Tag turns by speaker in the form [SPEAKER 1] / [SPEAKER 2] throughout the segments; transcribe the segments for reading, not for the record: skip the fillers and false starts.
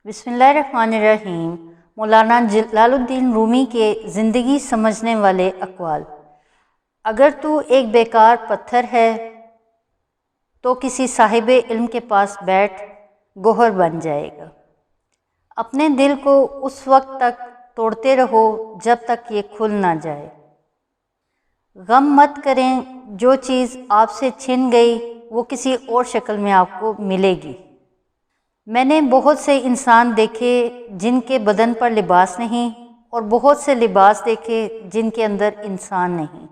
[SPEAKER 1] بسم اللہ الرحمن الرحیم۔ مولانا جلال الدین رومی کے زندگی سمجھنے والے اقوال۔ اگر تو ایک بیکار پتھر ہے تو کسی صاحب علم کے پاس بیٹھ گوہر بن جائے گا۔ اپنے دل کو اس وقت تک توڑتے رہو جب تک یہ کھل نہ جائے۔ غم مت کریں، جو چیز آپ سے چھن گئی وہ کسی اور شکل میں آپ کو ملے گی۔ میں نے بہت سے انسان دیکھے جن کے بدن پر لباس نہیں، اور بہت سے لباس دیکھے جن کے اندر انسان نہیں۔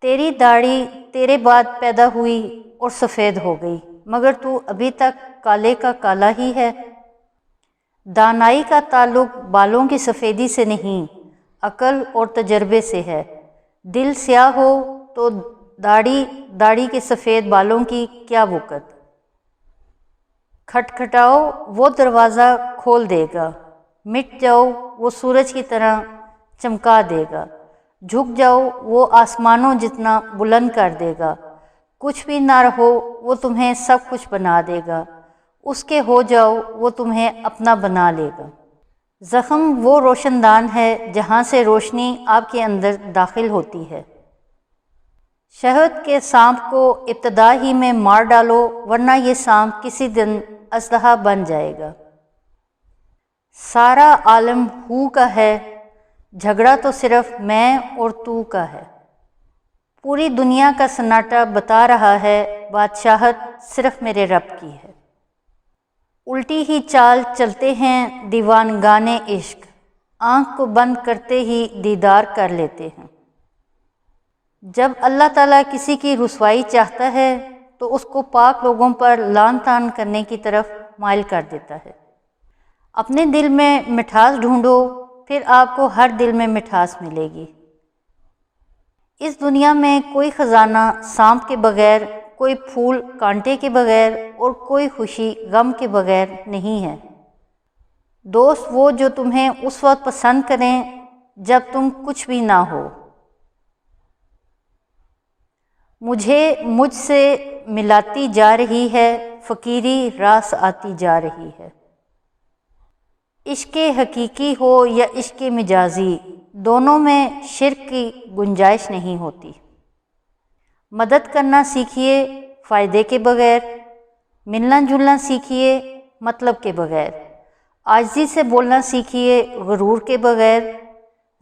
[SPEAKER 1] تیری داڑھی تیرے بعد پیدا ہوئی اور سفید ہو گئی، مگر تو ابھی تک کالے کا کالا ہی ہے۔ دانائی کا تعلق بالوں کی سفیدی سے نہیں، عقل اور تجربے سے ہے۔ دل سیاہ ہو تو داڑھی کے سفید بالوں کی کیا وقت۔ کھٹکھٹاؤ وہ دروازہ کھول دے گا، مٹ جاؤ وہ سورج کی طرح چمکا دے گا، جھک جاؤ وہ آسمانوں جتنا بلند کر دے گا، کچھ بھی نہ رہو وہ تمہیں سب کچھ بنا دے گا، اس کے ہو جاؤ وہ تمہیں اپنا بنا لے گا۔ زخم وہ روشن دان ہے جہاں سے روشنی آپ کے اندر داخل ہوتی ہے۔ شہد کے سانپ کو ابتدا ہی میں مار ڈالو، ورنہ یہ سانپ کسی دن اژدہا بن جائے گا۔ سارا عالم ہو کا ہے، جھگڑا تو صرف میں اور تو کا ہے۔ پوری دنیا کا سناٹا بتا رہا ہے بادشاہت صرف میرے رب کی ہے۔ الٹی ہی چال چلتے ہیں دیوانگان عشق، آنکھ کو بند کرتے ہی دیدار کر لیتے ہیں۔ جب اللہ تعالیٰ کسی کی رسوائی چاہتا ہے تو اس کو پاک لوگوں پر لعن طعن کرنے کی طرف مائل کر دیتا ہے۔ اپنے دل میں مٹھاس ڈھونڈو، پھر آپ کو ہر دل میں مٹھاس ملے گی۔ اس دنیا میں کوئی خزانہ سانپ کے بغیر، کوئی پھول کانٹے کے بغیر، اور کوئی خوشی غم کے بغیر نہیں ہے۔ دوست وہ جو تمہیں اس وقت پسند کریں جب تم کچھ بھی نہ ہو۔ مجھ سے ملاتی جا رہی ہے فقیری، راس آتی جا رہی ہے۔ عشق حقیقی ہو یا عشق مجازی، دونوں میں شرک کی گنجائش نہیں ہوتی۔ مدد کرنا سیکھیے فائدے کے بغیر، ملنا جلنا سیکھیے مطلب کے بغیر، عاجزی سے بولنا سیکھیے غرور کے بغیر،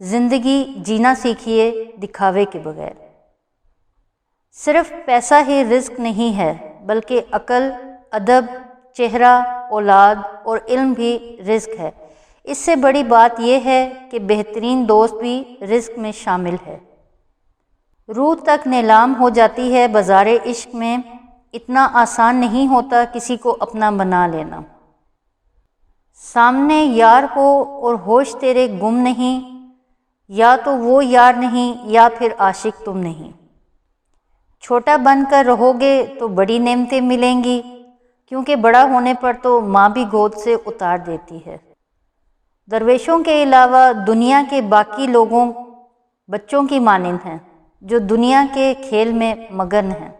[SPEAKER 1] زندگی جینا سیکھیے دکھاوے کے بغیر۔ صرف پیسہ ہی رزق نہیں ہے، بلکہ عقل، ادب، چہرہ، اولاد اور علم بھی رزق ہے۔ اس سے بڑی بات یہ ہے کہ بہترین دوست بھی رزق میں شامل ہے۔ روح تک نیلام ہو جاتی ہے بازار عشق میں، اتنا آسان نہیں ہوتا کسی کو اپنا بنا لینا۔ سامنے یار ہو اور ہوش تیرے گم نہیں، یا تو وہ یار نہیں یا پھر عاشق تم نہیں۔ چھوٹا بن کر رہو گے تو بڑی نعمتیں ملیں گی، کیونکہ بڑا ہونے پر تو ماں بھی گود سے اتار دیتی ہے۔ درویشوں کے علاوہ دنیا کے باقی لوگوں بچوں کی مانند ہیں جو دنیا کے کھیل میں مگن ہیں۔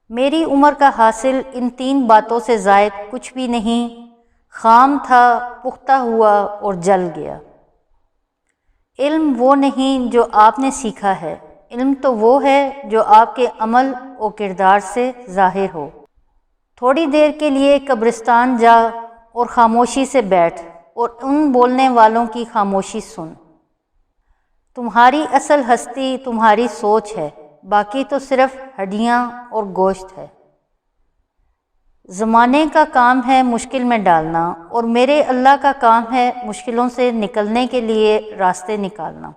[SPEAKER 1] میری عمر کا حاصل ان تین باتوں سے زائد کچھ بھی نہیں، خام تھا، پختہ ہوا اور جل گیا۔ علم وہ نہیں جو آپ نے سیکھا ہے، علم تو وہ ہے جو آپ کے عمل و کردار سے ظاہر ہو۔ تھوڑی دیر کے لیے قبرستان جا اور خاموشی سے بیٹھ اور ان بولنے والوں کی خاموشی سن۔ تمہاری اصل ہستی تمہاری سوچ ہے، باقی تو صرف ہڈیاں اور گوشت ہے۔ زمانے کا کام ہے مشکل میں ڈالنا، اور میرے اللہ کا کام ہے مشکلوں سے نکلنے کے لیے راستے نکالنا۔